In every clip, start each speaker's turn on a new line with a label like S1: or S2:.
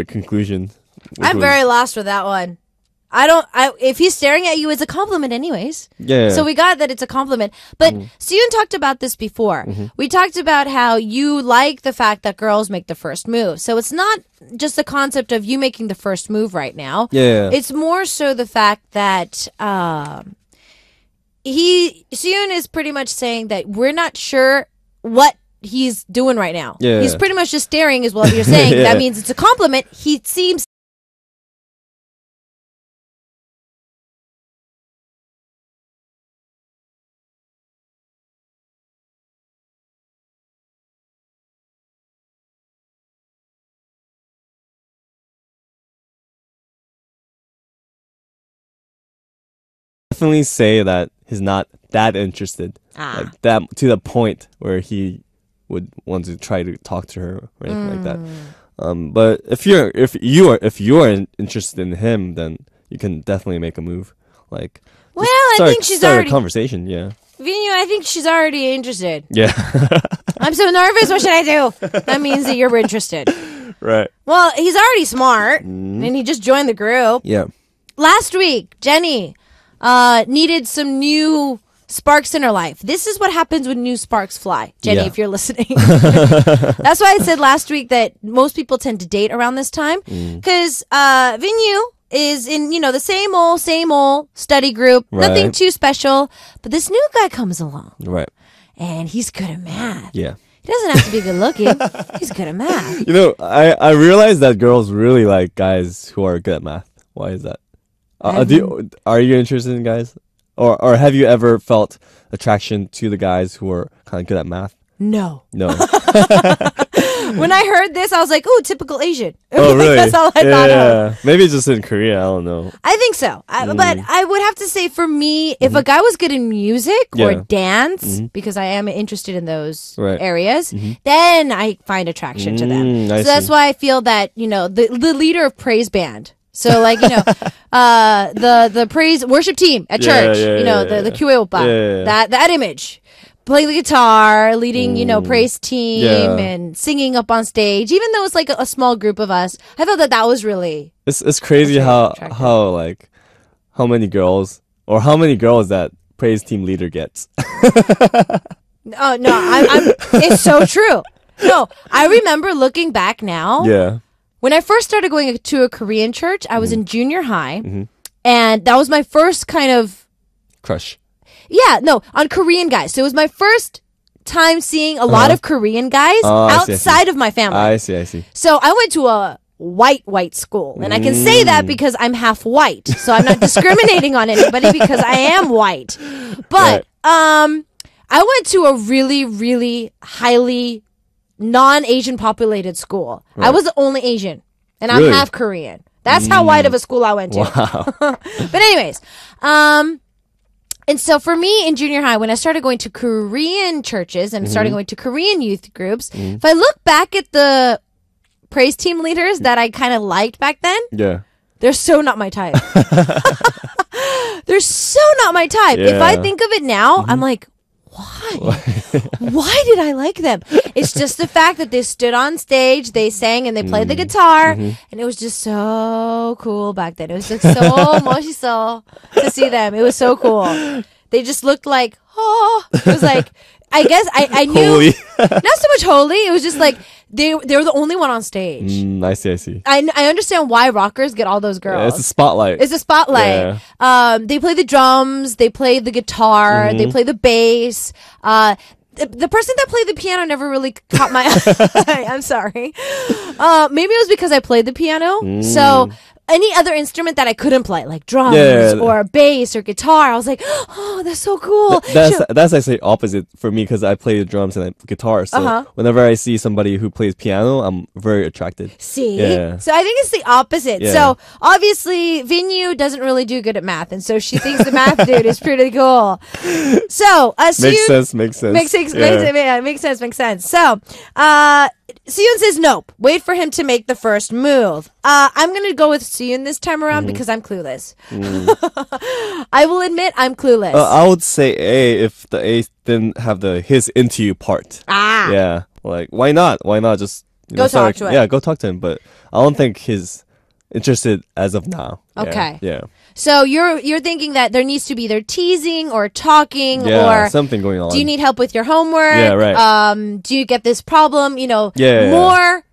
S1: conclusion.
S2: I'm very lost with that one. If he's staring at you, it's a compliment anyways.
S1: Yeah.
S2: So we got that it's a compliment. But Sooyoon talked about this before. We talked about how you like the fact that girls make the first move. So it's not just the concept of you making the first move right now.
S1: Yeah.
S2: It's more so the fact that Sooyoon is pretty much saying that we're not sure what he's doing right now.
S1: Yeah.
S2: He's pretty much just staring is what you're saying.
S1: Yeah.
S2: That means it's a compliment. He seems
S1: definitely say that he's not that interested, like that to the point where he would want to try to talk to her or anything like that. But if you are interested in him, then you can definitely make a move. Like,
S2: well, I think she's
S1: start
S2: already
S1: a conversation. Yeah,
S2: Vinyu, I think she's already interested.
S1: yeah,
S2: I'm so nervous. What should I do? That means that you're interested.
S1: right.
S2: Well, he's already smart, and he just joined the group.
S1: Yeah,
S2: Last week, Jenny needed some new sparks in her life. This is what happens when new sparks fly. Jenny,
S1: Yeah.
S2: if you're listening. That's why I said last week that most people tend to date around this time. Because Vinyu is in, the same old study group.
S1: Right.
S2: Nothing too special. But this new guy comes along.
S1: right.
S2: And he's good at math.
S1: Yeah.
S2: He doesn't have to be good looking. He's good at math.
S1: I realize that girls really like guys who are good at math. Why is that? Are you interested in guys? Or have you ever felt attraction to the guys who are kind of good at math?
S2: No.
S1: No.
S2: When I heard this, I was like, "Ooh, typical Asian."
S1: Oh, really?
S2: That's all I thought of.
S1: Maybe it's just in Korea. I don't know.
S2: I think so. But I would have to say, for me, if a guy was good in music or
S1: Yeah.
S2: dance, because I am interested in those
S1: Right.
S2: areas, then I find attraction to them.
S1: I
S2: So that's
S1: see.
S2: why I feel that, the leader of praise band. So like, the praise worship team at church, the QA oppa,
S1: Yeah.
S2: that image. Playing the guitar, leading, praise team
S1: Yeah.
S2: and singing up on stage. Even though it's like a small group of us, I felt that was really
S1: It's crazy
S2: That's
S1: how
S2: very
S1: how many girls that praise team leader gets.
S2: Oh no, I'm it's so true. No, I remember looking back now.
S1: Yeah.
S2: When I first started going to a Korean church, I was in junior high, and that was my first kind of
S1: Crush.
S2: on Korean guys. So it was my first time seeing a lot of Korean guys
S1: Oh, I see.
S2: outside of my family.
S1: I see.
S2: So I went to a white school, and I can say that because I'm half white. So I'm not discriminating on anybody because I am white. But I went to a really, really highly non-Asian populated school. I was the only Asian, and I'm
S1: Really?
S2: half Korean. That's how white of a school I went to.
S1: Wow.
S2: But anyways, and so for me in junior high, when I started going to Korean churches and started going to Korean youth groups, if I look back at the praise team leaders that I kind of liked back then,
S1: Yeah.
S2: they're so not my type. They're so not my type. If I
S1: Yeah.
S2: think of it now, I'm like, why? Why did I like them? It's just the fact that they stood on stage, they sang, and they played the guitar, and it was just so cool back then. It was like so 멋있어 to see them. It was so cool. They just looked like, it was like, I guess I knew
S1: Holy.
S2: not so much holy. It was just like they were the only one on stage.
S1: I see.
S2: I understand why rockers get all those girls.
S1: It's a spotlight.
S2: It's a spotlight. They play the drums, they play the guitar, they play the bass. The person that played the piano never really caught my eye. I'm sorry. Maybe it was because I played the piano. So any other instrument that I couldn't play, like drums or bass or guitar, I was like, oh, that's so cool.
S1: That's actually opposite for me because I play the drums and guitar. So whenever I see somebody who plays piano, I'm very attracted.
S2: See?
S1: Yeah.
S2: So I think it's the opposite.
S1: Yeah.
S2: So obviously, Vinyu doesn't really do good at math. And so she thinks the math dude is pretty cool. So,
S1: Makes sense.
S2: Makes sense. So, Sooyoon says nope. Wait for him to make the first move. I'm going to go with Sooyoon this time around because I'm clueless. I will admit I'm clueless.
S1: I would say A if the A didn't have the his into you part.
S2: Ah.
S1: Yeah. Like, why not? Why not just
S2: Go talk to him.
S1: Yeah, go talk to him. But I don't think he's interested as of now.
S2: Okay.
S1: Yeah.
S2: So you're thinking that there needs to be either teasing or talking
S1: Yeah,
S2: or
S1: something going on.
S2: do you need help with your homework?
S1: Yeah, right.
S2: Do you get this problem?
S1: Yeah.
S2: More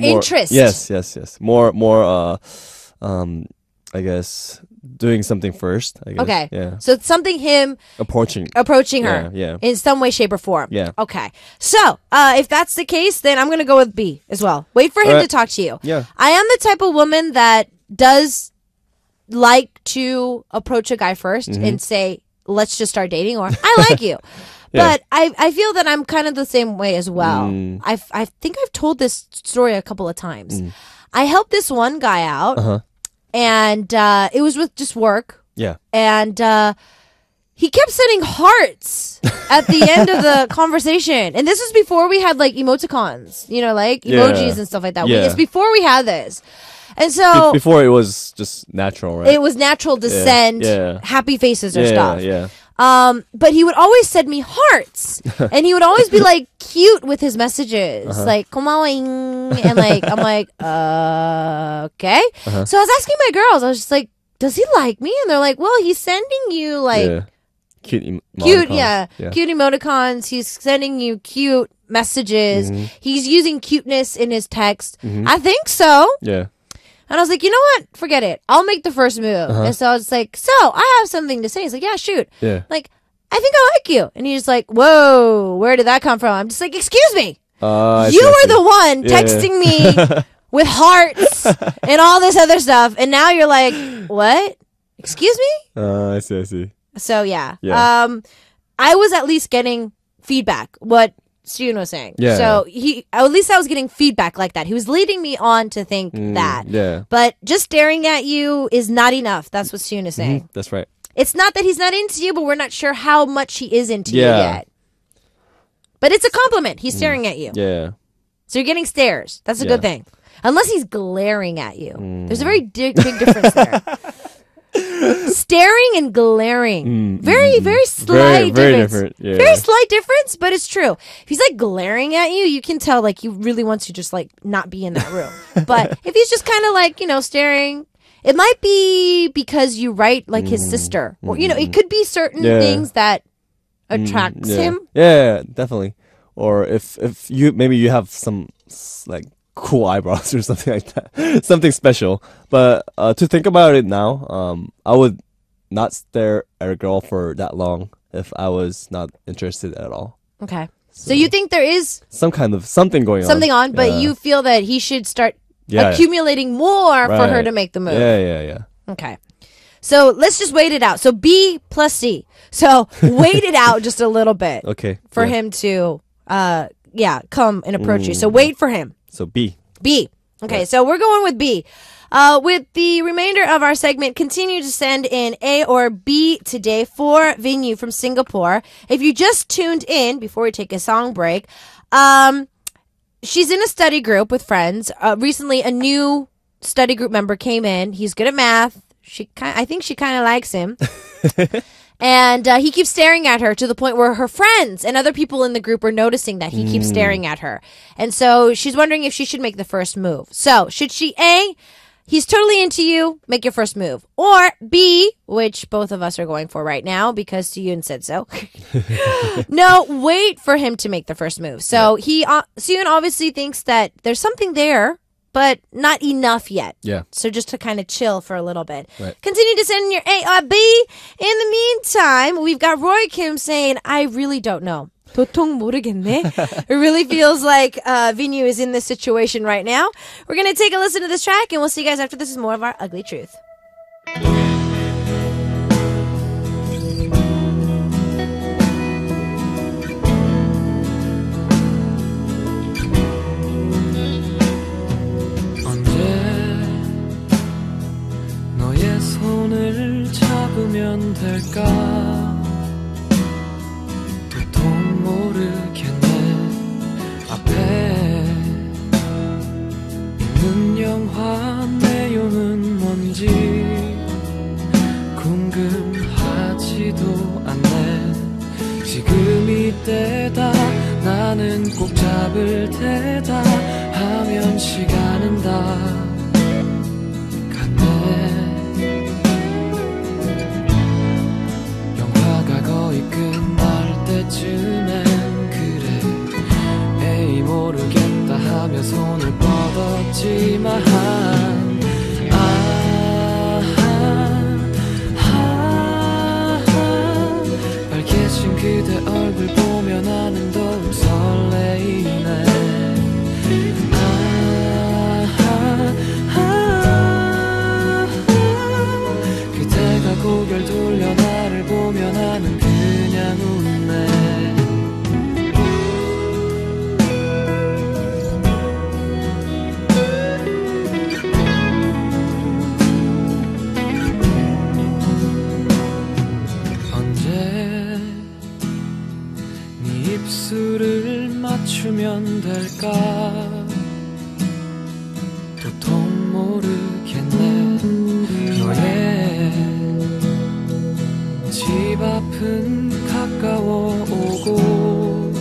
S2: interest.
S1: Yes. More. I guess doing something first. I guess.
S2: Okay.
S1: Yeah.
S2: So it's something him
S1: approaching
S2: her.
S1: Yeah.
S2: In some way, shape, or form.
S1: Yeah.
S2: Okay. So if that's the case, then I'm gonna go with B as well. Wait for him to talk to you.
S1: Yeah.
S2: I am the type of woman that does like to approach a guy first and say, let's just start dating, or I like you.
S1: Yeah.
S2: But I feel that I'm kind of the same way as well. I think I've told this story a couple of times. I helped this one guy out, and it was with just work.
S1: Yeah.
S2: And he kept sending hearts at the end of the conversation. And this was before we had like emoticons, like emojis and stuff like that.
S1: Yeah.
S2: It's before we had this. And so
S1: before it was just natural, right?
S2: it was natural to send happy faces or stuff.
S1: Yeah.
S2: But he would always send me hearts, and he would always be like cute with his messages, like 고마워잉, and like I'm like, okay. So I was asking my girls, I was just like, does he like me? And they're like, well, he's sending you like
S1: cute
S2: emoticons. He's sending you cute messages. He's using cuteness in his text. I think so.
S1: Yeah.
S2: And I was like, you know what? Forget it. I'll make the first move. And so I was like, so I have something to say. He's like, yeah, shoot.
S1: Yeah.
S2: Like, I think I like you. And he's just like, whoa, where did that come from? I'm just like, excuse me. You were the one texting me with hearts and all this other stuff. And now you're like, what? Excuse me?
S1: I see.
S2: So yeah. I was at least getting feedback. What Sooyoon was saying.
S1: Yeah.
S2: So at least I was getting feedback like that. He was leading me on to think that.
S1: Yeah.
S2: But just staring at you is not enough. That's what Sooyoon is saying.
S1: That's right.
S2: It's not that he's not into you, but we're not sure how much he is into you yet. But it's a compliment. He's staring at you.
S1: Yeah.
S2: So you're getting stares. That's a good thing. Unless he's glaring at you. There's a very big difference there. Staring and glaring. Very slight
S1: very
S2: difference.
S1: different. Yeah.
S2: Very slight difference, but it's true. If he's like glaring at you, you can tell like he really wants to just like not be in that room. But if he's just kind of like, staring, it might be because you write like his sister. Or, it could be certain things that attracts him.
S1: Yeah, definitely. Or if you have some like cool eyebrows or something like that, something special. But to think about it now, I would not stare at a girl for that long if I was not interested at all.
S2: Okay. So you think there is
S1: something going on.
S2: But you feel that he should start accumulating more for her to make the move.
S1: Yeah.
S2: Okay. So let's just wait it out. So B plus C. So wait it out just a little bit.
S1: Okay.
S2: For him to come and approach you. So wait for him.
S1: So B.
S2: Okay, so we're going with B. With the remainder of our segment, continue to send in A or B today for Vinyu from Singapore. If you just tuned in before we take a song break, she's in a study group with friends. Recently, a new study group member came in. He's good at math. I think she kind of likes him. And he keeps staring at her to the point where her friends and other people in the group are noticing that he keeps staring at her. And so she's wondering if she should make the first move. So should she A, he's totally into you, make your first move. Or B, which both of us are going for right now because Sooyoon said so. No, wait for him to make the first move. So Sooyoon obviously thinks that there's something there, but not enough yet.
S1: Yeah.
S2: So just to kind of chill for a little bit.
S1: Right.
S2: Continue to send in your A or B. In the meantime, we've got Roy Kim saying, I really don't know. 도통 모르겠네. It really feels like Vinyu is in this situation right now. We're going to take a listen to this track, and we'll see you guys after this is more of our Ugly Truth.
S3: 손을 잡으면 될까 도통 모르겠네 앞에 있는 영화 내용은 뭔지 궁금하지도 않네 지금 이때다 나는 손 꼭 잡을 테다 하면 시간은 다 갔네. 영화가 거의 끝날 때쯤엔 그래 에이 모르겠다 하며 손을 뻗었지만 밝혀진 그대 얼굴 보며 나는 더욱 설레이네. 그대가 고개를 돌려 나를 보며 나는 그냥 웃네. 입술을 맞추면 될까 도통 모르겠네. 너의 집 앞은 가까워 오고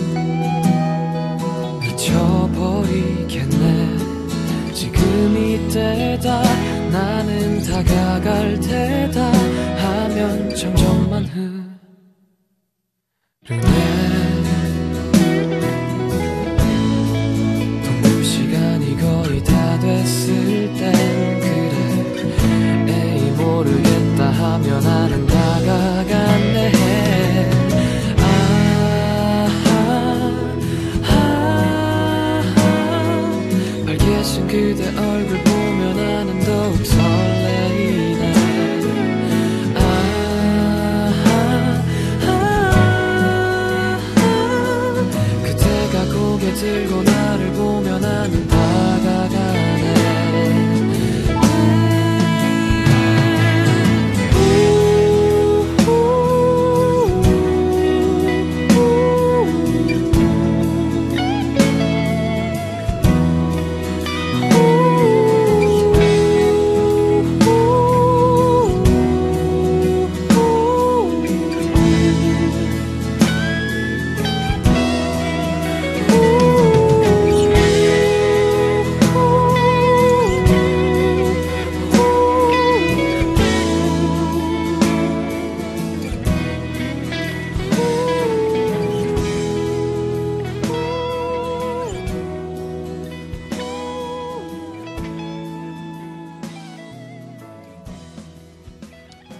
S3: 미쳐버리겠네. 지금 이때다 나는 다가갈 테다 하면 점점만 흐르네. 됐을 땐 그래 에이 모르겠다 하며 나는 다가갔네. 밝혀진 그대 얼굴 보며 나는 더욱 설레이네. 그대가 고개 들고 나를 보며 나는 다가가네.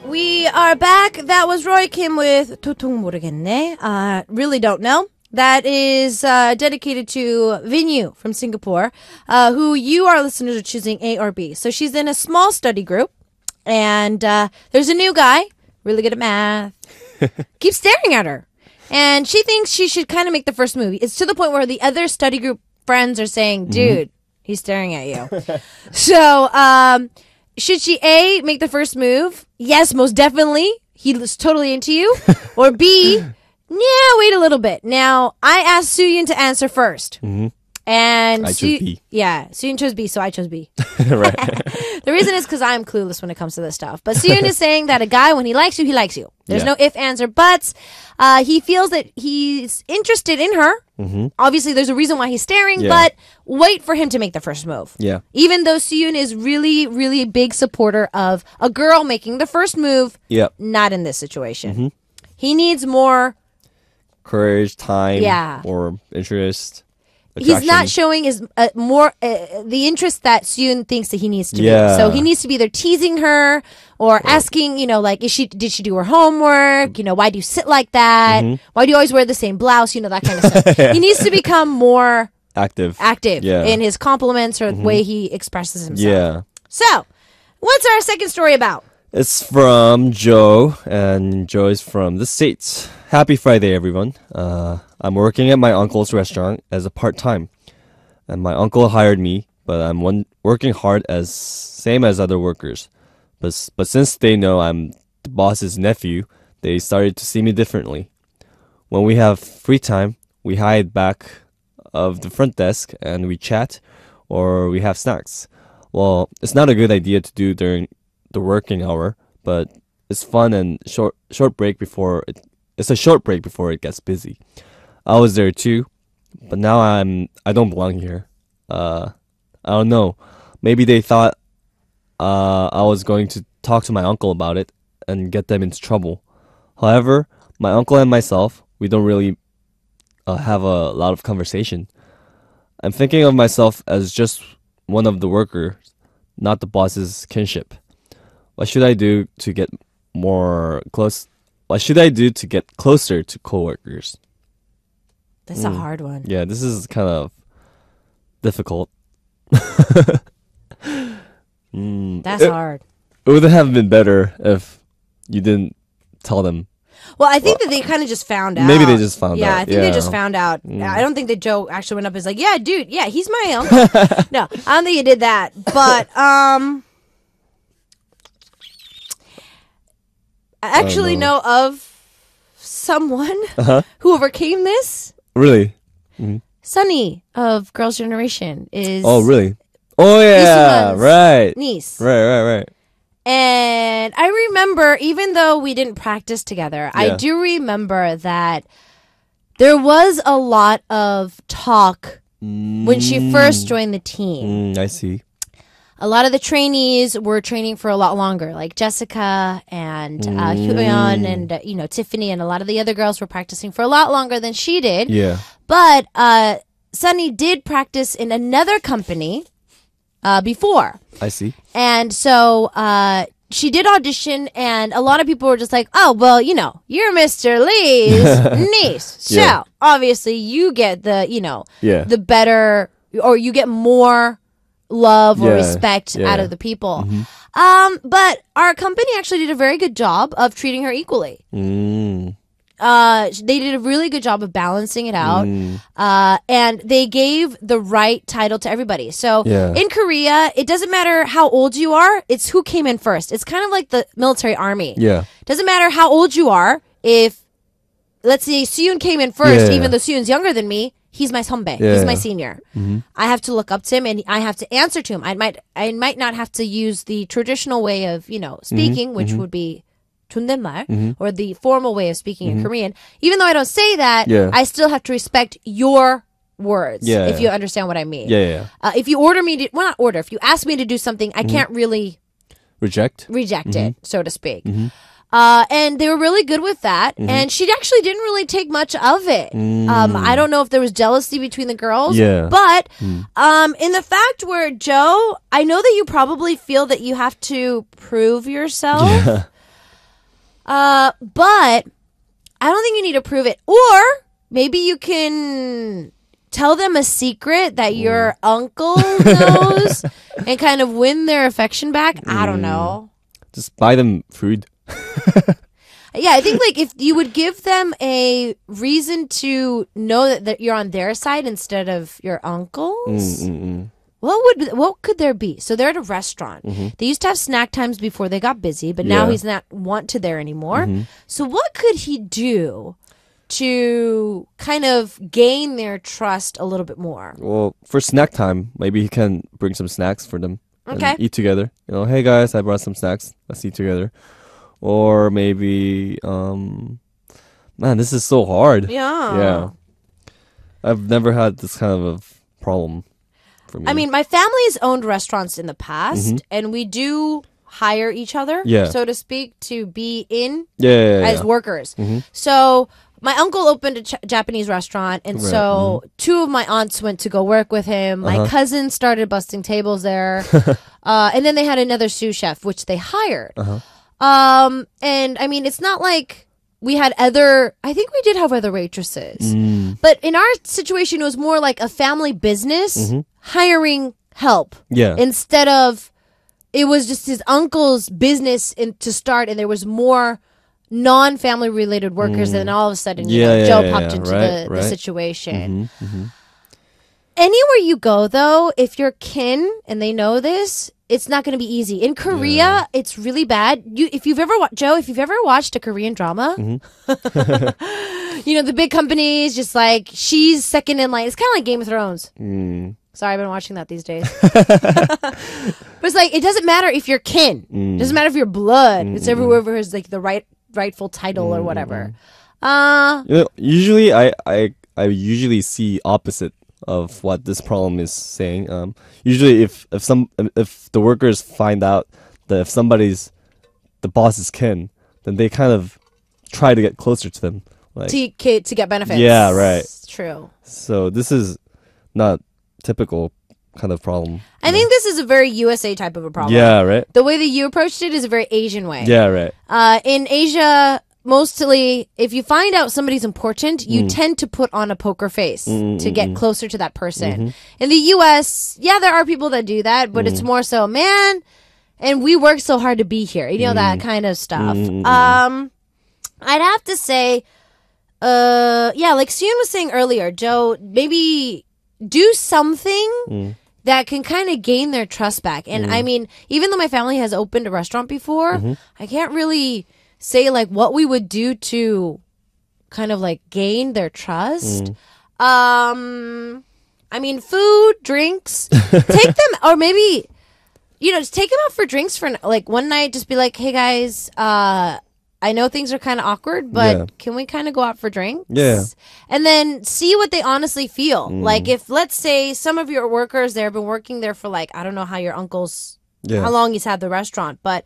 S2: We are back. That was Roy Kim with 도통 모르겠네. Really don't know. That is dedicated to Vinyu from Singapore, who you, our listeners, are choosing A or B. So she's in a small study group, and there's a new guy, really good at math, keeps staring at her. And she thinks she should kind of make the first move. It's to the point where the other study group friends are saying, dude, he's staring at you. So, should she A, make the first move? Yes, most definitely. He's totally into you. Or B, yeah, wait a little bit. Now, I asked Sooyoon to answer first. And
S1: I chose B.
S2: Yeah, Sooyoon chose B, so I chose B.
S1: Right.
S2: The reason is because I'm clueless when it comes to this stuff. But Sooyoon is saying that a guy, when he likes you, he likes you. There's no if, ands, or buts. He feels that he's interested in her. Obviously, there's a reason why he's staring, but wait for him to make the first move.
S1: Yeah.
S2: Even though Sooyoon is really, really big supporter of a girl making the first move, not in this situation. He needs more
S1: courage, time,
S2: Yeah.
S1: or interest.
S2: He's not showing his more the interest that Sooyoon thinks that he needs to
S1: Yeah.
S2: be. So he needs to be either teasing her or asking, like, did she do her homework? Why do you sit like that? Why do you always wear the same blouse? That kind of stuff. He needs to become more
S1: active
S2: in his compliments or the way he expresses himself.
S1: Yeah.
S2: So, what's our second story about?
S1: It's from Joe, and Joe is from the States. Happy Friday, everyone. I'm working at my uncle's restaurant as a part-time. And my uncle hired me, but I'm working hard same as other workers. But since they know I'm the boss's nephew, they started to see me differently. When we have free time, we hide back of the front desk and we chat or we have snacks. Well, it's not a good idea to do during the working hour, but it's fun and short break before it's a short break before it gets busy. I was there too. but now I don't belong here. I don't know. Maybe they thought I was going to talk to my uncle about it and get them into trouble. However, my uncle and myself, we don't really have a lot of conversation. I'm thinking of myself as just one of the workers, not the boss's kinship. What should I do to get more close? What should I do to get closer to coworkers?
S2: That's a hard one.
S1: Yeah, this is kind of difficult.
S2: That's hard.
S1: It would have been better if you didn't tell them.
S2: Well, I think that they kind of just found out.
S1: Maybe they just found out.
S2: Yeah, I think they just found out. I don't think that Joe actually went up and was like, yeah, dude, yeah, he's my uncle. No, I don't think he did that. But, I actually know of someone who overcame this.
S1: Really?
S2: Sunny of Girls' Generation is...
S1: Oh, really? Oh, yeah,
S2: Isuman's
S1: right.
S2: niece.
S1: Right.
S2: And I remember, even though we didn't practice together, I do remember that there was a lot of talk when she first joined the team.
S1: I see.
S2: A lot of the trainees were training for a lot longer, like Jessica and Sooyoon and Tiffany, and a lot of the other girls were practicing for a lot longer than she did.
S1: Yeah.
S2: But Sunny did practice in another company before.
S1: I see.
S2: And so she did audition, and a lot of people were just like, oh, well, you're Mr. Lee's niece. So obviously you get the better, or you get more love or respect out of the people. But our company actually did a very good job of treating her equally. They did a really good job of balancing it out. And they gave the right title to everybody. So in Korea, it doesn't matter how old you are, it's who came in first. It's kind of like the military army.
S1: Yeah.
S2: Doesn't matter how old you are. If, let's say, Sooyoon came in first, even though Sooyoon's younger than me, he's my 선배. He's my senior. I have to look up to him and I have to answer to him. I might not have to use the traditional way of, speaking, which would be 존댓말, or the formal way of speaking in Korean. Even though I don't say that, I still have to respect your words, if you understand what I mean. If you order me to, well, not order, if you ask me to do something, I can't really
S1: reject
S2: it, so to speak. And they were really good with that. And she actually didn't really take much of it. I don't know if there was jealousy between the girls. But in the fact where, Joe, I know that you probably feel that you have to prove yourself. But I don't think you need to prove it. Or maybe you can tell them a secret that your uncle knows and kind of win their affection back. I don't know.
S1: Just buy them food.
S2: Yeah, I think if you would give them a reason to know that you're on their side instead of your uncle's. What could there be? So they're at a restaurant. They used to have snack times before they got busy, but now he's not want to there anymore. So what could he do to kind of gain their trust a little bit more?
S1: Well, for snack time, maybe he can bring some snacks for them.
S2: Okay.
S1: And eat together. Hey guys, I brought some snacks. Let's eat together. Or maybe, man, this is so hard. Yeah. I've never had this kind of problem.
S2: I mean, my family's owned restaurants in the past, and we do hire each other, so to speak, to be in as workers. So my uncle opened a Japanese restaurant, and so two of my aunts went to go work with him. My cousin started busting tables there, and then they had another sous chef, which they hired. And I mean, it's not like we had I think we did have other waitresses. But in our situation, it was more like a family business hiring help. Instead of, it was just his uncle's business to start, and there was more non-family related workers, and then all of a sudden, Joe popped into the situation. Anywhere you go, though, if you're kin and they know this, it's not going to be easy. In Korea, it's really bad. If you've ever watched a Korean drama, the big companies, just like, she's second in line. It's kind of like Game of Thrones. Sorry, I've been watching that these days. But it's like, it doesn't matter if you're kin. It doesn't matter if you're blood. It's everywhere who's like the rightful title or whatever.
S1: Usually I I usually see opposite of what this problem is saying. Usually, if the workers find out that if the boss's kin, then they kind of try to get closer to them, like
S2: to get benefits.
S1: Yeah, right.
S2: True.
S1: So this is not typical kind of problem.
S2: I think this is a very USA type of a problem.
S1: Yeah, right.
S2: The way that you approached it is a very Asian way.
S1: Yeah, right.
S2: In Asia, mostly, if you find out somebody's important, you tend to put on a poker face to get closer to that person. In the US, yeah, there are people that do that, but it's more so, man, and we work so hard to be here. You know, that kind of stuff. I'd have to say, yeah, like Sooyoon was saying earlier, Joe, maybe do something that can kind of gain their trust back. And I mean, even though my family has opened a restaurant before, I can't really say like what we would do to kind of like gain their trust. I mean, food, drinks, take them, or maybe, you know, just take them out for drinks for like one night. Just be like, hey guys, I know things are kind of awkward, but can we kind of go out for drinks?
S1: Yeah.
S2: And then see what they honestly feel. Like if, let's say, some of your workers there have been working there for like, I don't know how your uncle's, how long he's had the restaurant, but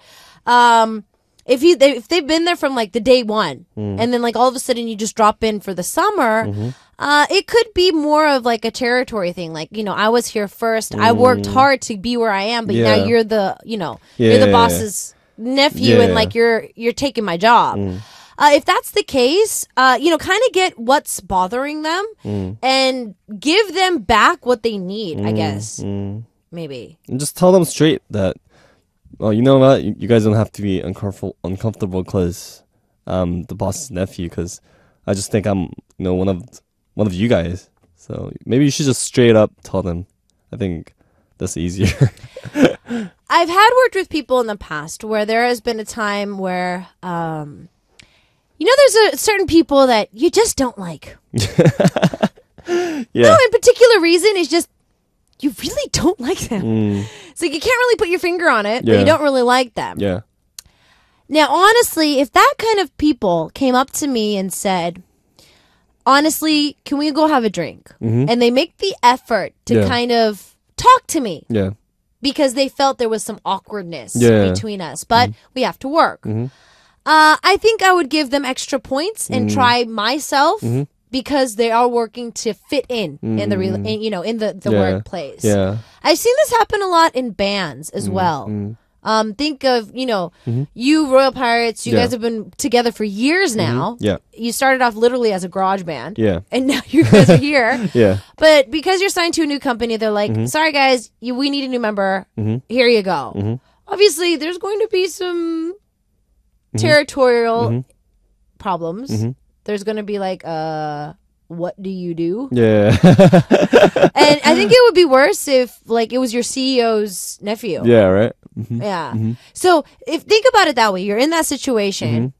S2: if they've been there from like the day one, and then like all of a sudden you just drop in for the summer, it could be more of like a territory thing. Like, you know, I was here first. I worked hard to be where I am, but now you're the, you know, you're the boss's nephew, and like you're taking my job. If that's the case, you know, kind of get what's bothering them and give them back what they need, I guess. Maybe.
S1: And just tell them straight that, well, you know what, you guys don't have to be uncomfortable because the boss's nephew, because I just think I'm, you know, one of you guys. So maybe you should just straight up tell them. I think that's easier.
S2: I've worked with people in the past where there has been a time where, you know, there's certain people that you just don't like. No, in particular reason, it's just you really don't like them. So you can't really put your finger on it, but you don't really like them.
S1: Yeah.
S2: Now, honestly, if that kind of people came up to me and said, honestly, can we go have a drink? And they make the effort to kind of talk to me.
S1: Yeah.
S2: Because they felt there was some awkwardness between us. But we have to work. I think I would give them extra points and try myself because they are working to fit in the you know, in the workplace. Yeah. I've seen this happen a lot in bands as well. Think of, you know, you Royal Pirates, you guys have been together for years now.
S1: Yeah.
S2: You started off literally as a garage band.
S1: Yeah.
S2: And now you guys are here.
S1: Yeah.
S2: But because you're signed to a new company, they're like, sorry guys, we need a new member. Here you go. Obviously, there's going to be some territorial problems. There's going to be like, what do you do? Yeah. And I think it would be worse if like it was your CEO's nephew.
S1: Yeah, right?
S2: Yeah. So if think about it that way, you're in that situation,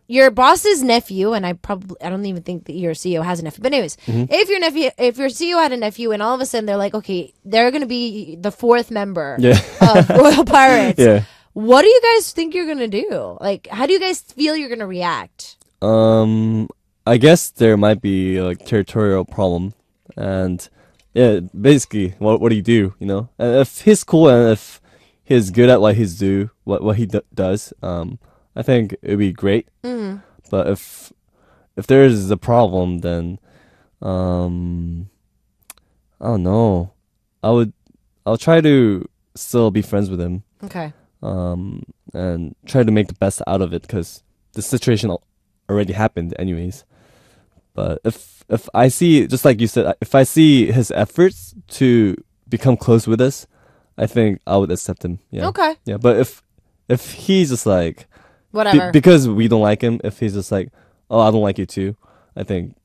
S2: your boss's nephew, and I don't even think that your CEO has a nephew, but anyways, if your CEO had a nephew and all of a sudden they're like, okay, they're going to be the fourth member of Royal Pirates. What do you guys think you're going to do? Like, how do you guys feel you're going to react?
S1: I guess there might be like territorial problem, and yeah, basically, what do you do? You know, and if he's cool and if he's good at what what he does, I think it'd be great. But if there is a problem, then I don't know. I'll try to still be friends with him.
S2: Okay.
S1: And try to make the best out of it because the situation already happened anyways. But if I see, just like you said, if I see his efforts to become close with us, I think I would accept him. Yeah.
S2: Okay.
S1: Yeah, but if he's just like
S2: whatever
S1: because we don't like him, if he's just like, oh, I don't like you too, I think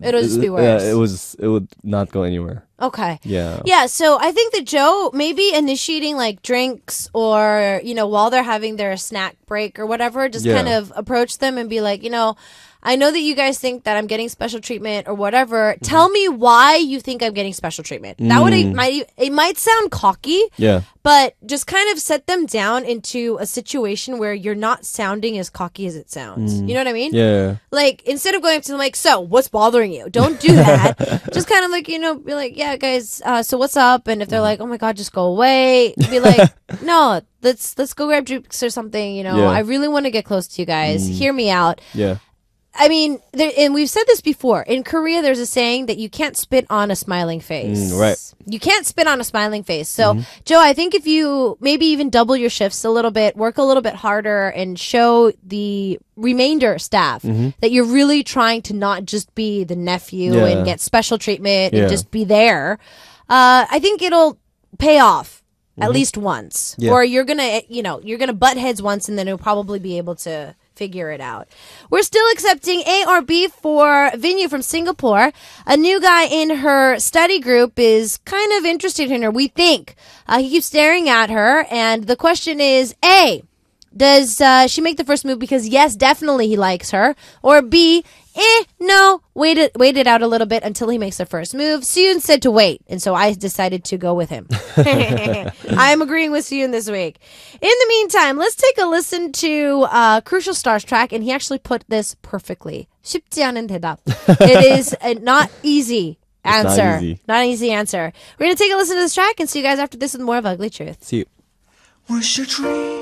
S2: it'll just be worse.
S1: Yeah, it would not go anywhere.
S2: Okay.
S1: Yeah.
S2: Yeah, so I think that Joe maybe initiating like drinks or, you know, while they're having their snack break or whatever, just kind of approach them and be like, you know, I know that you guys think that I'm getting special treatment or whatever. Tell me why you think I'm getting special treatment. That would it might sound cocky.
S1: Yeah.
S2: But just kind of set them down into a situation where you're not sounding as cocky as it sounds. You know what I mean?
S1: Yeah.
S2: Like, instead of going up to them like, so, what's bothering you? Don't do that. Just kind of like, you know, be like, yeah, guys, so what's up? And if they're like, oh my God, just go away. Be like, no, let's go grab drinks or something. You know,
S1: Yeah.
S2: I really want to get close to you guys. Hear me out.
S1: Yeah.
S2: I mean, and we've said this before. In Korea, there's a saying that you can't spit on a smiling face.
S1: Right.
S2: You can't spit on a smiling face. So, Joe, I think if you maybe even double your shifts a little bit, work a little bit harder, and show the remainder staff that you're really trying to not just be the nephew and get special treatment and just be there, I think it'll pay off at least once.
S1: Yeah.
S2: Or you're gonna butt heads once, and then you'll probably be able to figure it out. We're still accepting A or B for Vinyu from Singapore. A new guy in her study group is kind of interested in her, we think. He keeps staring at her, and the question is, A, does she make the first move because, yes, definitely he likes her? Or B, no, wait it out a little bit until he makes the first move. Sooyoon said to wait, and so I decided to go with him. I'm agreeing with Sooyoon this week. In the meantime, let's take a listen to Crucial Stars track, and he actually put this perfectly. 쉽지 않은 대답. It is a not easy answer. Not an easy answer. We're going to take a listen to this track and see you guys after this with more of Ugly Truth.
S1: See you.
S3: What's your dream?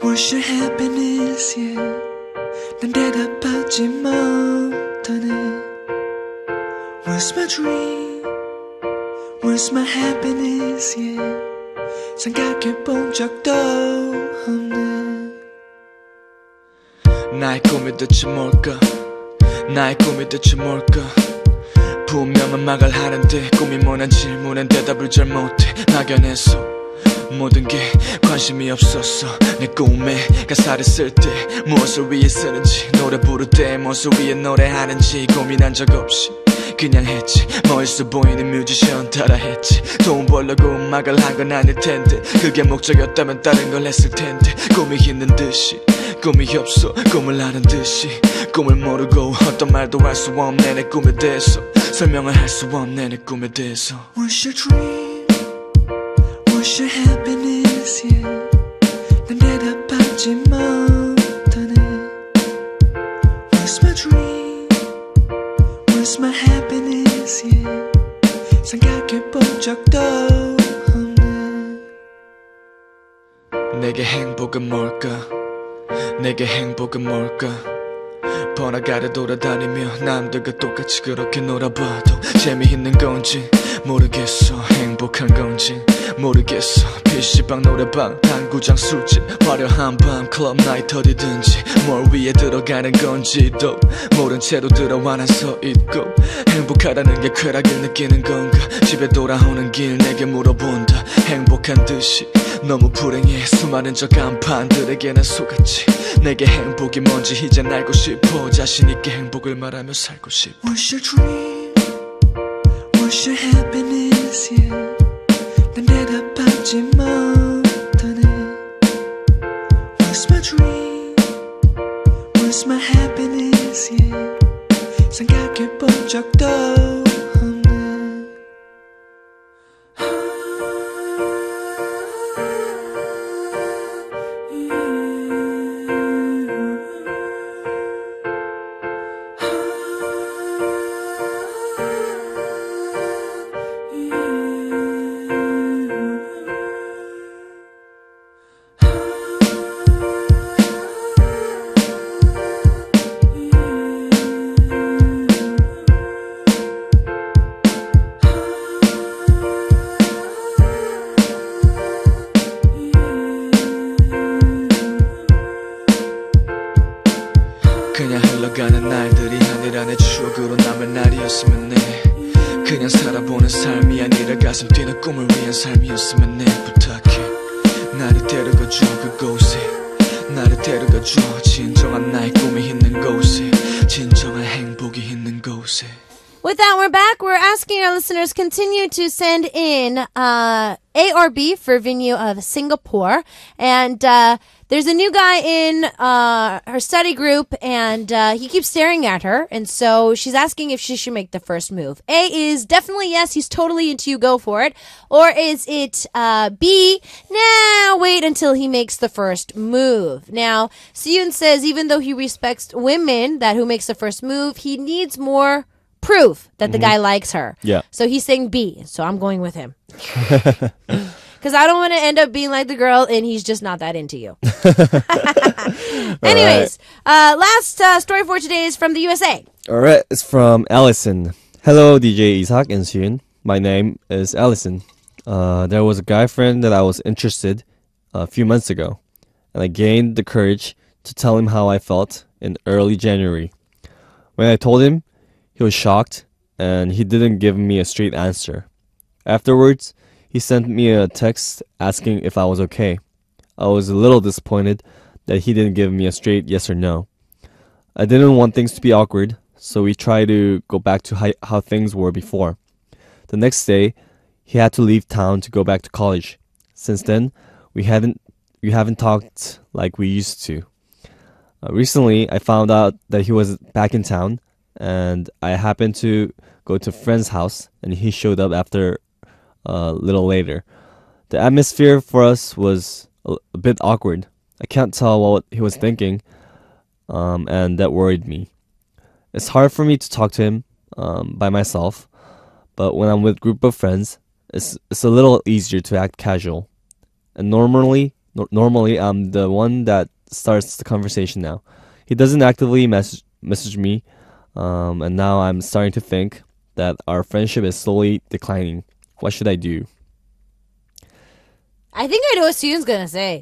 S3: What's your happiness? Yeah. 난 대답하지 못하네. What's my dream? What's my happiness? Yeah. 생각해 본 적도 없네. 나의 꿈이 대체 뭘까? 나의 꿈이 대체 뭘까? 분명한 막을 하는데 꿈이 뭐란 질문엔 대답을 잘 못해. 막연해서 모든 게 관심이 없었어. 내 꿈에 가사를 쓸 때 무엇을 위해 쓰는지, 노래 부를 때 무엇을 위해 노래하는지 고민한 적 없이 그냥 했지. 멋있어 보이는 뮤지션 따라했지. 돈 벌려고 음악을 한 건 아닐 텐데, 그게 목적이었다면 다른 걸 했을 텐데. 꿈이 있는 듯이 꿈이 없어. 꿈을 아는 듯이 꿈을 모르고 어떤 말도 할 수 없네. 내 꿈에 대해서 설명을 할 수 없네. 내 꿈에 대해서. What's your dream? What's your happiness? Yeah. 난 대답하지 못하네. What's my dream? What's my happiness? Yeah. 생각해 본 적도 없네. 내게 행복은 뭘까? 내게 행복은 뭘까? 번화가를 돌아다니며 남들과 똑같이 그렇게 놀아봐도 재미있는 건지 모르겠어. 행복한 건지 모르겠어. PC방 노래방 당구장 술집 화려한 밤 클럽 나이트 어디든지 뭘 위해 들어가는 건지도 모른 채로 들어와 난 서 있고. 행복하다는 게 쾌락을 느끼는 건가? 집에 돌아오는 길 내게 물어본다. 행복한 듯이 너무 불행해. 수많은 저 간판들에게 난 속았지. 내게 행복이 뭔지 이젠 알고 싶어. 자신 있게 행복을 말하며 살고 싶어. What's your dream? What's your happiness? Yeah. 난 대답하지 못하네. What's my dream? What's my happiness? Yeah. 생각해 본 적도 없네. 그냥 흘러가는 날들이 하늘 안에 추억으로 남을 날이었으면 해. 그냥 살아보는 삶이 아니라 가슴 뛰는 꿈을 위한 삶이었으면 해. 부탁해 나를 데려가줘 그곳에. 나를 데려가줘 진정한 나의 꿈이 있는 곳에. 진정한 행복이 있는 곳에.
S2: With that, we're back. We're asking our listeners continue to send in A or B for venue of Singapore. And there's a new guy in her study group, and he keeps staring at her. And so she's asking if she should make the first move. A is definitely yes, he's totally into you, go for it. Or is it B, nah, wait until he makes the first move. Now, Sooyoon says even though he respects women who makes the first move, he needs more proof that the guy likes her.
S1: Yeah.
S2: So he's saying B. So I'm going with him. Because I don't want to end up being like the girl and he's just not that into you. Anyways, last story for today is from the USA.
S1: All right, it's from Allison. Hello, DJ Isaac and Sooyoon. My name is Allison. There was a guy friend that I was interested a few months ago, and I gained the courage to tell him how I felt in early January. When I told him, he was shocked, and he didn't give me a straight answer. Afterwards, he sent me a text asking if I was okay. I was a little disappointed that he didn't give me a straight yes or no. I didn't want things to be awkward, so we tried to go back to how things were before. The next day, he had to leave town to go back to college. Since then, we haven't talked like we used to. Recently, I found out that he was back in town, and I happened to go to a friend's house, and he showed up after a little later. The atmosphere for us was a bit awkward. I can't tell what he was thinking, and that worried me. It's hard for me to talk to him by myself, but when I'm with a group of friends, it's a little easier to act casual. And normally I'm the one that starts the conversation now. He doesn't actively message me, and now I'm starting to think that our friendship is slowly declining. What should I do?
S2: I think I know what Sooyoon's going to say.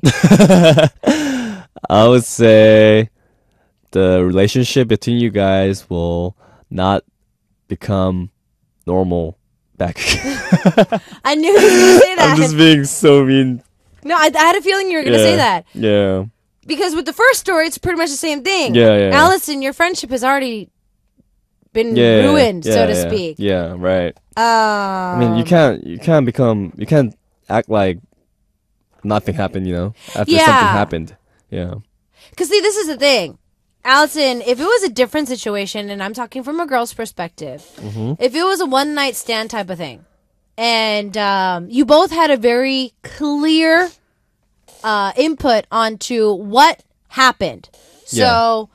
S1: I would say the relationship between you guys will not become normal back again.
S2: I knew he was going to say that.
S1: I'm just being so mean.
S2: No, I had a feeling you were going to say that.
S1: Yeah.
S2: Because with the first story, it's pretty much the same thing.
S1: Yeah.
S2: Allison, your friendship has already been ruined, so to speak.
S1: Yeah, right. I mean, you can't act like nothing happened, after something happened. Yeah.
S2: Because see, this is the thing. Allison, if it was a different situation, and I'm talking from a girl's perspective, if it was a one-night stand type of thing, and you both had a very clear input onto what happened. So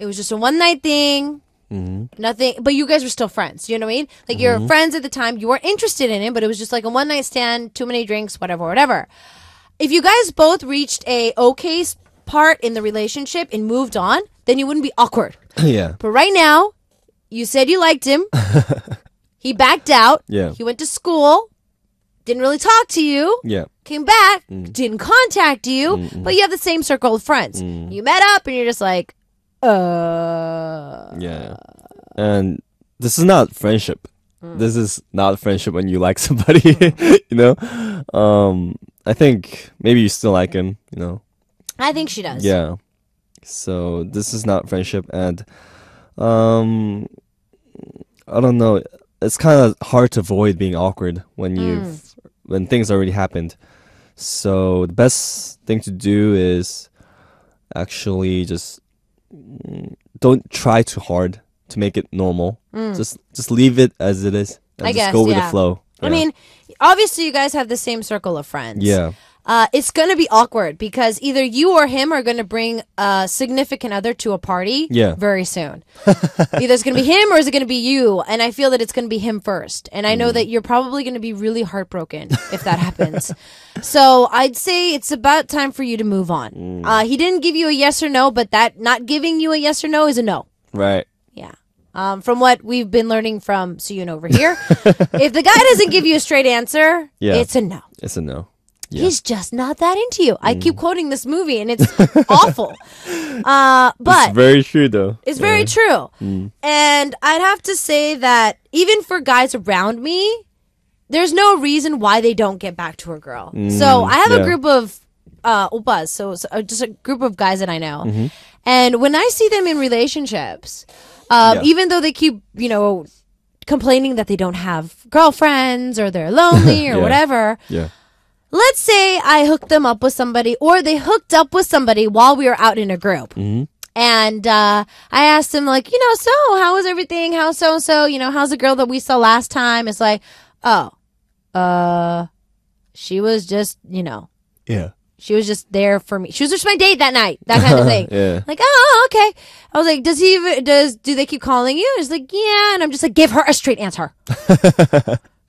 S2: it was just a one-night thing. Nothing, but you guys were still friends. You know what I mean? Like you're friends at the time. You weren't interested in him, but it was just like a one night stand, too many drinks, whatever. If you guys both reached a okay part in the relationship and moved on, then you wouldn't be awkward.
S1: Yeah.
S2: But right now, you said you liked him. He backed out.
S1: Yeah.
S2: He went to school. Didn't really talk to you.
S1: Yeah.
S2: Came back. Didn't contact you. But you have the same circle of friends. You met up and you're just like,
S1: yeah. And this is not friendship. This is not friendship when you like somebody, I think maybe you still like him,
S2: I think she does.
S1: Yeah. So this is not friendship, and I don't know. It's kind of hard to avoid being awkward when things already happened. So the best thing to do is actually just don't try too hard to make it normal. Just leave it as it is and just go with the flow.
S2: I mean, obviously you guys have the same circle of friends.
S1: Yeah.
S2: It's going to be awkward because either you or him are going to bring a significant other to a party very soon. Either it's going to be him or is it going to be you? And I feel that it's going to be him first. And I know that you're probably going to be really heartbroken if that happens. So I'd say it's about time for you to move on. He didn't give you a yes or no, but that not giving you a yes or no is a no.
S1: Right.
S2: Yeah. From what we've been learning from Sooyoon over here, if the guy doesn't give you a straight answer, it's a no.
S1: It's a no. Yeah.
S2: He's just not that into you. I keep quoting this movie, and it's awful. But
S1: it's very true, though.
S2: It's very true. And I'd have to say that even for guys around me, there's no reason why they don't get back to a girl. So I have a group of oppas, so just a group of guys that I know. And when I see them in relationships, even though they keep, complaining that they don't have girlfriends or they're lonely or whatever.
S1: Yeah.
S2: Let's say I hooked them up with somebody or they hooked up with somebody while we were out in a group.
S1: Mm-hmm.
S2: And I asked them like, so how was everything? How's so-and-so? How's the girl that we saw last time? It's like, she was just,
S1: Yeah.
S2: she was just there for me. She was just my date that night. That kind of thing.
S1: Yeah.
S2: Like, oh, okay. I was like, do they keep calling you? It's like, yeah. And I'm just like, give her a straight answer.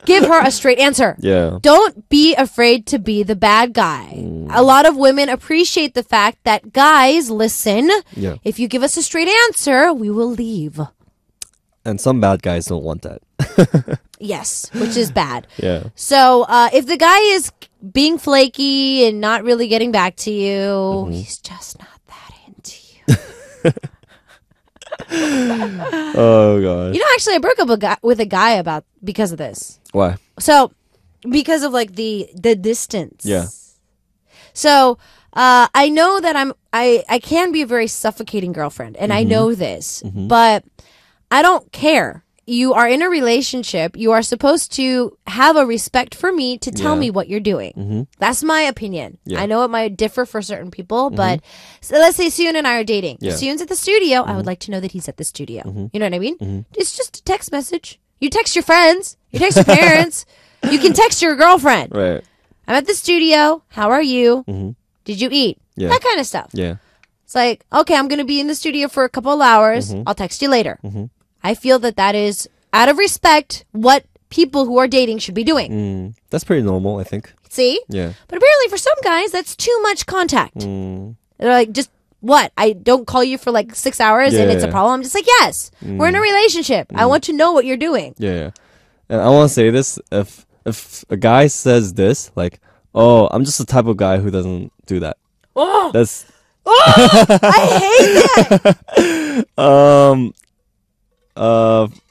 S2: Give her a straight answer.
S1: Yeah.
S2: Don't be afraid to be the bad guy. A lot of women appreciate the fact that guys listen.
S1: Yeah.
S2: If you give us a straight answer, we will leave.
S1: And some bad guys don't want that.
S2: Yes, which is bad.
S1: Yeah.
S2: So if the guy is being flaky and not really getting back to you, he's just not that into you.
S1: Oh gosh.
S2: Actually, I broke up with a guy because of this.
S1: Why?
S2: So because of like the distance.
S1: Yeah.
S2: So I know that I can be a very suffocating girlfriend, and I know this, but I don't care. You are in a relationship. You are supposed to have a respect for me to tell me what you're doing. That's my opinion. Yeah. I know it might differ for certain people, but so let's say Sooyoon and I are dating.
S1: Yeah.
S2: If Sooyoon's at the studio, I would like to know that he's at the studio. You know what I mean? It's just a text message. You text your friends. You text your parents. You can text your girlfriend.
S1: Right.
S2: I'm at the studio. How are you? Did you eat?
S1: Yeah.
S2: That kind of stuff.
S1: Yeah.
S2: It's like, okay, I'm going to be in the studio for a couple of hours. I'll text you later. I feel that is, out of respect, what people who are dating should be doing.
S1: That's pretty normal, I think.
S2: See?
S1: Yeah.
S2: But apparently for some guys, that's too much contact. They're like, just what? I don't call you for like 6 hours and it's a problem? I'm just like, yes, we're in a relationship. I want to know what you're doing.
S1: Yeah. And I want to say this. If a guy says this, like, oh, I'm just the type of guy who doesn't do that.
S2: Oh!
S1: That's...
S2: I hate that!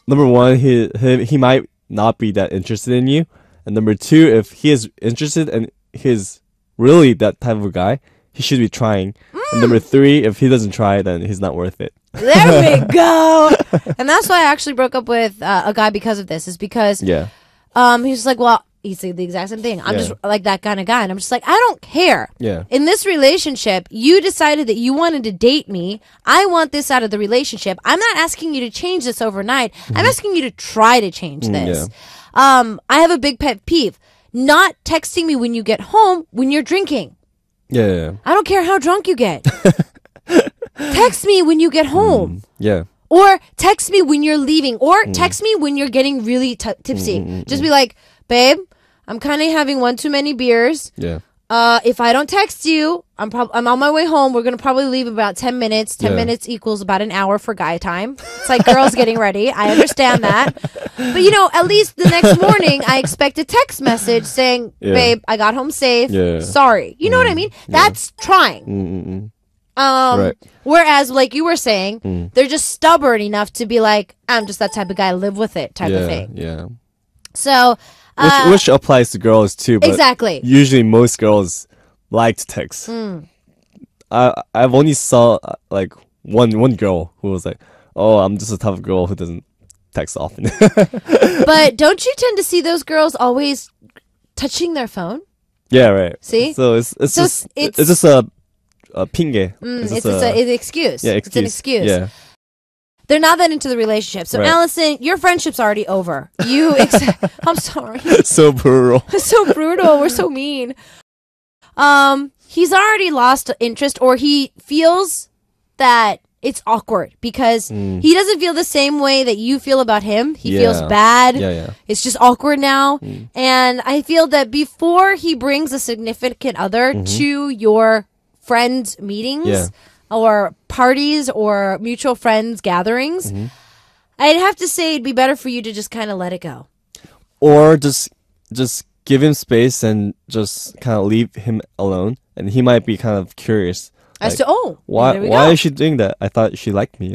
S1: Number one, he might not be that interested in you, and number two, if he is interested and he's really that type of guy, he should be trying. And number three, if he doesn't try, then he's not worth it.
S2: There we go. And that's why I actually broke up with a guy because of this. Is because he's like, well, he said the exact same thing. I'm just like that kind of guy. And I'm just like, I don't care.
S1: Yeah.
S2: In this relationship, you decided that you wanted to date me. I want this out of the relationship. I'm not asking you to change this overnight. I'm asking you to try to change this. I have a big pet peeve. Not texting me when you get home when you're drinking.
S1: Yeah.
S2: I don't care how drunk you get. Text me when you get home.
S1: Yeah.
S2: Or text me when you're leaving. Or text me when you're getting really tipsy. Just be like, babe, I'm kind of having one too many beers.
S1: Yeah.
S2: If I don't text you, I'm on my way home. We're going to probably leave about 10 minutes. 10 minutes equals about an hour for guy time. It's like girls getting ready. I understand that. But, at least the next morning, I expect a text message saying, babe, I got home safe.
S1: Yeah.
S2: Sorry. You know what I mean? That's trying.
S1: Right.
S2: Whereas, like you were saying, they're just stubborn enough to be like, I'm just that type of guy, live with it type of thing.
S1: Yeah.
S2: So...
S1: which applies to girls too. But
S2: exactly.
S1: Usually, most girls like to text. I've only saw like one girl who was like, "Oh, I'm just the type of girl who doesn't text often."
S2: But don't you tend to see those girls always touching their phone?
S1: Yeah, right.
S2: See,
S1: so it's just a 핑계.
S2: It's an excuse.
S1: Yeah,
S2: It's an excuse.
S1: Yeah.
S2: They're not that into the relationship. So, Allison, your friendship's already over. I'm sorry.
S1: So brutal.
S2: So brutal. We're so mean. He's already lost interest, or he feels that it's awkward because he doesn't feel the same way that you feel about him. He feels bad.
S1: Yeah.
S2: It's just awkward now. And I feel that before he brings a significant other to your friends' meetings, or parties or mutual friends gatherings, I'd have to say it'd be better for you to just kind of let it go.
S1: Or just give him space and just kind of leave him alone, and he might be kind of curious
S2: as to
S1: why is she doing that? I thought she liked me,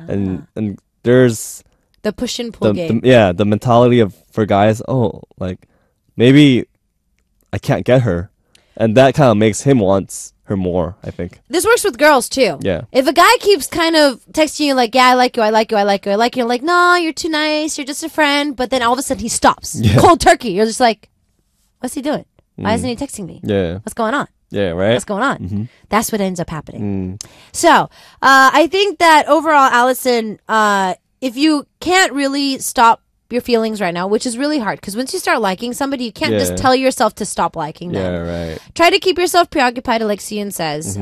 S1: and there's
S2: the push and pull game.
S1: The mentality for guys, like maybe I can't get her, and that kind of makes him want her more, I think.
S2: This works with girls too.
S1: Yeah.
S2: If a guy keeps kind of texting you like, yeah, I like you, I like you, I like you, I like you, you're like, no, you're too nice, you're just a friend, but then all of a sudden he stops.
S1: Yeah.
S2: Cold turkey. You're just like, what's he doing? Why isn't he texting me?
S1: Yeah.
S2: What's going on?
S1: Yeah, right?
S2: What's going on?
S1: Mm-hmm.
S2: That's what ends up happening. So, I think that overall, Allison, if you can't really stop your feelings right now, which is really hard, because once you start liking somebody, you can't just tell yourself to stop liking them.
S1: Yeah, right.
S2: Try to keep yourself preoccupied, like Sooyoon says.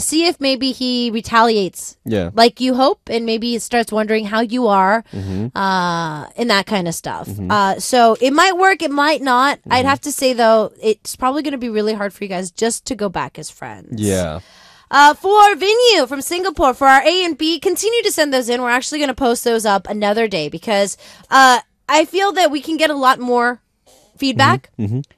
S2: See if maybe he retaliates like you hope, and maybe he starts wondering how you are, and that kind of stuff. So it might work, it might not. I'd have to say, though, it's probably going to be really hard for you guys just to go back as friends.
S1: Yeah.
S2: For Vinyu from Singapore, for our A and B, continue to send those in. We're actually going to post those up another day because I feel that we can get a lot more feedback.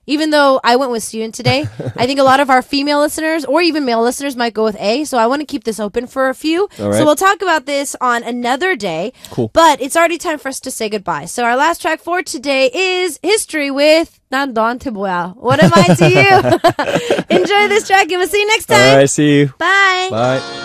S2: Even though I went with Sooyoon today, I think a lot of our female listeners or even male listeners might go with A. So I want to keep this open for a few.
S1: Right.
S2: So we'll talk about this on another day.
S1: Cool.
S2: But it's already time for us to say goodbye. So our last track for today is History with 난 너한테 뭐야. What am I to you? Enjoy this track and we'll see you next time.
S1: All right, see you.
S2: Bye.
S1: Bye.